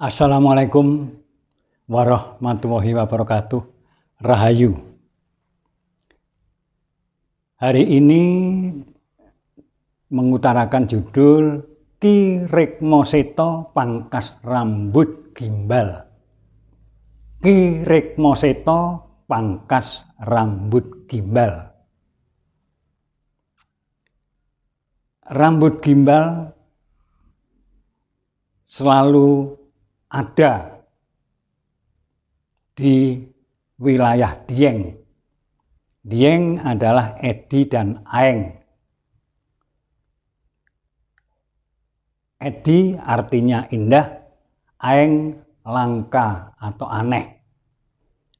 Assalamualaikum warahmatullahi wabarakatuh. Rahayu. Hari ini mengutarakan judul Ki Rekmoseto Pangkas Rambut Gimbal. Ki Rekmoseto Pangkas Rambut Gimbal. Rambut gimbal selalu ada di wilayah Dieng. Dieng adalah Edi dan Aeng. Edi artinya indah, Aeng langka atau aneh.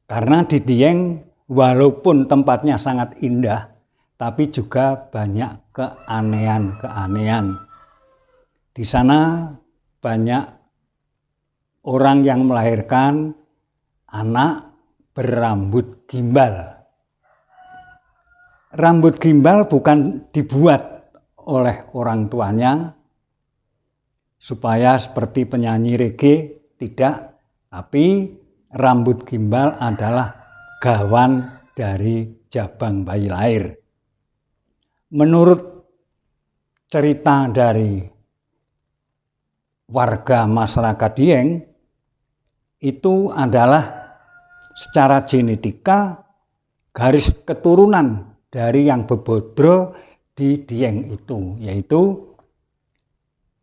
Karena di Dieng walaupun tempatnya sangat indah, tapi juga banyak keanehan-keanehan. Di sana banyak orang yang melahirkan anak berambut gimbal. Rambut gimbal bukan dibuat oleh orang tuanya supaya seperti penyanyi reggae, tidak. Tapi rambut gimbal adalah gawan dari jabang bayi lahir. Menurut cerita dari warga masyarakat Dieng, itu adalah secara genetika garis keturunan dari yang bebodro di Dieng itu, yaitu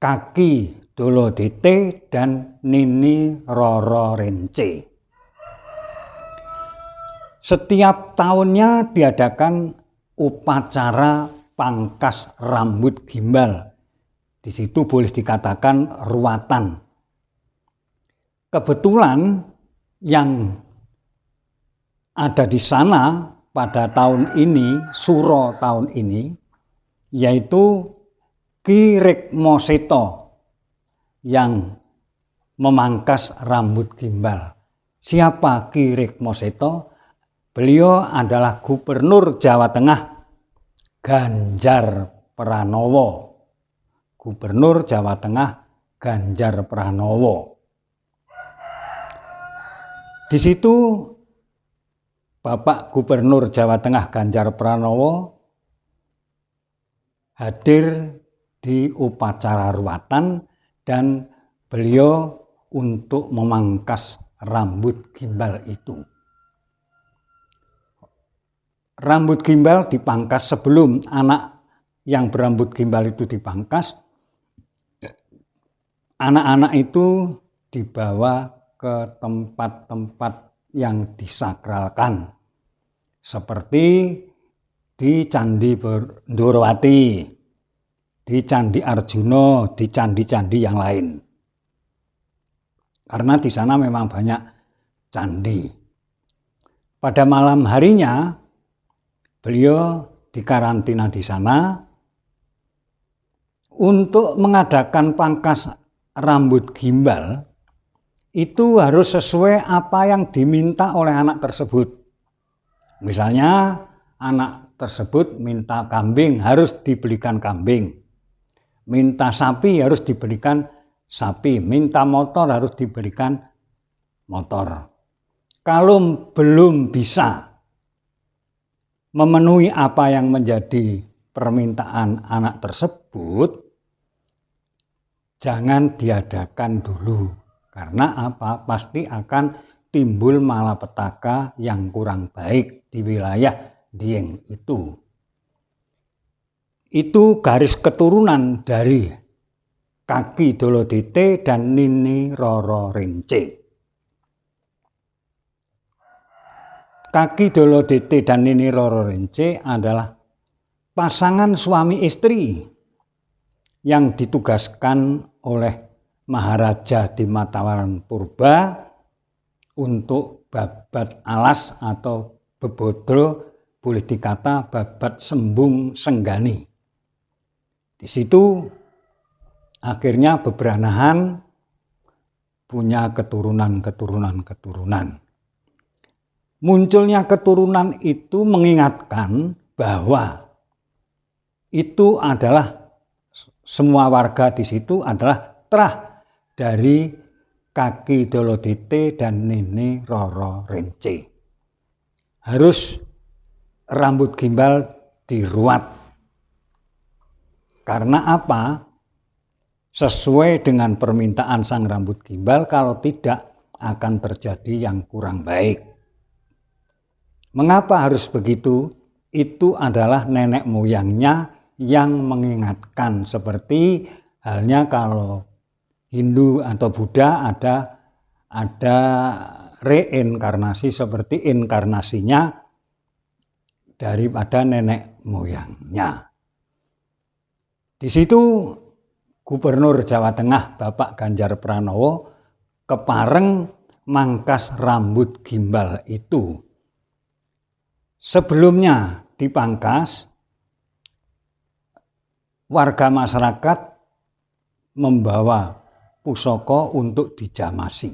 Kaki Dolo Dete dan Nini Roro Rence. Setiap tahunnya diadakan upacara pangkas rambut gimbal. Di situ boleh dikatakan ruatan. Kebetulan yang ada di sana pada tahun ini, Suro tahun ini, yaitu Ki Rekmoseto yang memangkas rambut gimbal. Siapa Ki Rekmoseto? Beliau adalah Gubernur Jawa Tengah, Ganjar Pranowo. Gubernur Jawa Tengah Ganjar Pranowo. Di situ Bapak Gubernur Jawa Tengah Ganjar Pranowo hadir di upacara ruatan dan beliau untuk memangkas rambut gimbal itu. Rambut gimbal dipangkas sebelum anak yang berambut gimbal itu dipangkas. Anak-anak itu dibawa ke tempat-tempat yang disakralkan, seperti di Candi Ndorowati, di Candi Arjuna, di candi-candi yang lain. Karena di sana memang banyak candi. Pada malam harinya, beliau dikarantina di sana untuk mengadakan pangkas rambut gimbal. Itu harus sesuai apa yang diminta oleh anak tersebut. Misalnya anak tersebut minta kambing, harus dibelikan kambing. Minta sapi, harus diberikan sapi. Minta motor, harus diberikan motor. Kalau belum bisa memenuhi apa yang menjadi permintaan anak tersebut, jangan diadakan dulu. Karena apa? Pasti akan timbul malapetaka yang kurang baik di wilayah Dieng itu. Itu garis keturunan dari Kaki Dolo Dete dan Nini Roro Rence. Kaki Dolo Dete dan Nini Roro Rence adalah pasangan suami istri yang ditugaskan oleh Maharaja di Matawaran Purba untuk babat alas atau bebodro, boleh dikata babat sembung senggani. Di situ akhirnya beberanahan punya keturunan. Munculnya keturunan itu mengingatkan bahwa itu adalah semua warga di situ adalah terah dari Kaki Dolodite dan Nini Roro Rence. Harus rambut gimbal diruat. Karena apa? Sesuai dengan permintaan sang rambut gimbal, kalau tidak akan terjadi yang kurang baik. Mengapa harus begitu? Itu adalah nenek moyangnya yang mengingatkan, seperti halnya kalau Hindu atau Buddha ada reinkarnasi seperti inkarnasinya daripada nenek moyangnya. Di situ Gubernur Jawa Tengah Bapak Ganjar Pranowo kepareng mangkas rambut gimbal itu. Sebelumnya dipangkas, warga masyarakat membawa pusaka untuk dijamasi.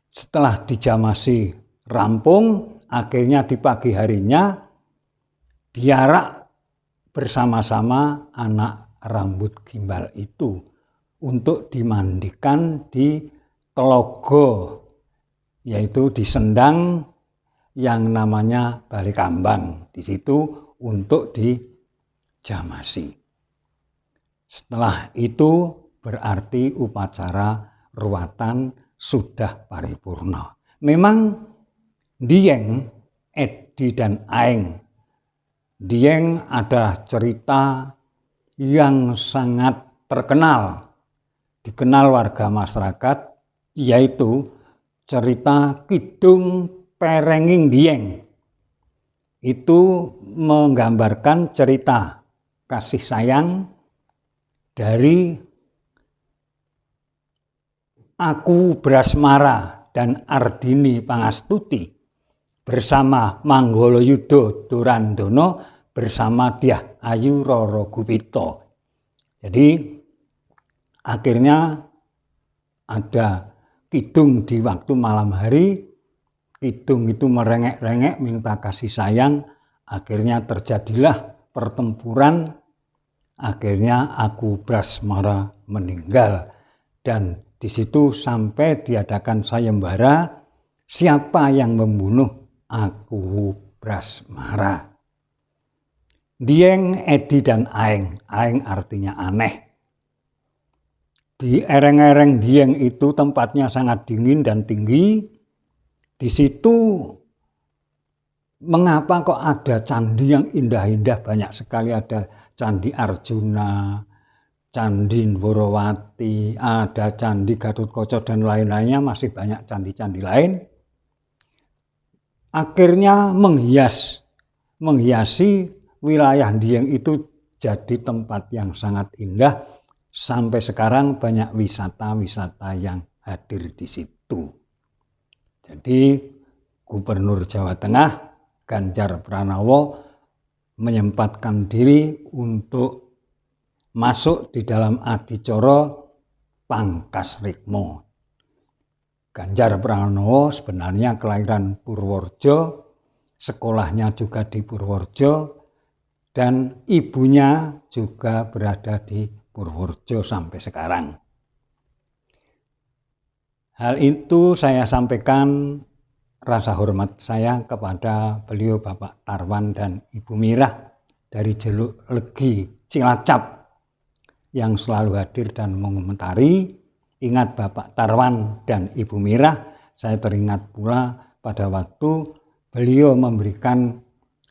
Setelah dijamasi rampung, akhirnya di pagi harinya diarak bersama-sama anak rambut gimbal itu untuk dimandikan di telogo, yaitu di sendang yang namanya Balikambang. Di situ untuk dijamasi. Setelah itu berarti upacara ruatan sudah paripurna. Memang Dieng, Edi dan Aeng. Dieng ada cerita yang sangat terkenal, dikenal warga masyarakat, yaitu cerita Kidung Perenging Dieng. Itu menggambarkan cerita kasih sayang dari Aku Brasmara dan Ardini Pangastuti bersama Manggoloyudo Durandono bersama Dyah Ayu Roro Gupito. Jadi akhirnya ada kidung di waktu malam hari. Kidung itu merengek-rengek minta kasih sayang. Akhirnya terjadilah pertempuran. Akhirnya Aku Brasmara meninggal. Dan di situ sampai diadakan sayembara, siapa yang membunuh Aku Brasmara. Dieng, Edi dan Aeng. Aeng artinya aneh. Di ereng-ereng Dieng itu tempatnya sangat dingin dan tinggi. Di situ mengapa kok ada candi yang indah-indah, banyak sekali, ada Candi Arjuna, Candi Dworawati, ada Candi Gatotkaca dan lain-lainnya, masih banyak candi-candi lain. Akhirnya menghiasi wilayah Dieng itu jadi tempat yang sangat indah. Sampai sekarang banyak wisata-wisata yang hadir di situ. Jadi Gubernur Jawa Tengah Ganjar Pranowo menyempatkan diri untuk masuk di dalam adicara Pangkas Rikmo. Ganjar Pranowo sebenarnya kelahiran Purworejo, sekolahnya juga di Purworejo, dan ibunya juga berada di Purworejo sampai sekarang. Hal itu saya sampaikan rasa hormat saya kepada beliau Bapak Tarwan dan Ibu Mirah dari Jeluk Legi Cilacap yang selalu hadir dan mengomentari. Ingat Bapak Tarwan dan Ibu Mirah, saya teringat pula pada waktu beliau memberikan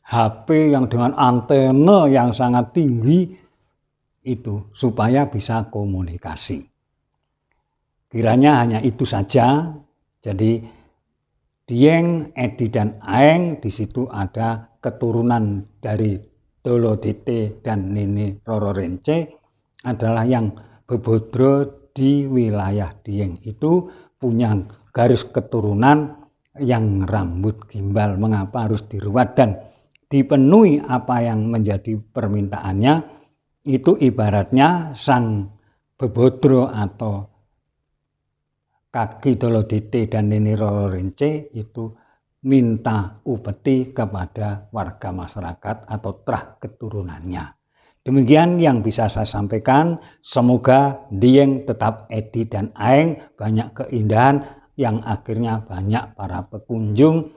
HP yang dengan antena yang sangat tinggi itu supaya bisa komunikasi. Kiranya hanya itu saja. Jadi Dieng, Edi dan Aeng, di situ ada keturunan dari Dolodite dan Nini Roro Rence, adalah yang bebodro di wilayah Dieng itu punya garis keturunan yang rambut gimbal. Mengapa harus diruat dan dipenuhi apa yang menjadi permintaannya? Itu ibaratnya sang bebodro atau Kaki Dolodite dan Nini Roro Rence itu minta upeti kepada warga masyarakat atau trah keturunannya. Demikian yang bisa saya sampaikan. Semoga Dieng tetap Edi dan Aeng banyak keindahan yang akhirnya banyak para pengunjung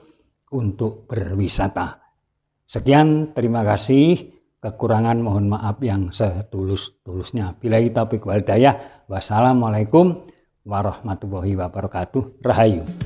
untuk berwisata. Sekian, terima kasih. Kekurangan mohon maaf yang setulus-tulusnya. Billahi taufiq wal hidayah. Wassalamualaikum warahmatullahi wabarakatuh. Rahayu.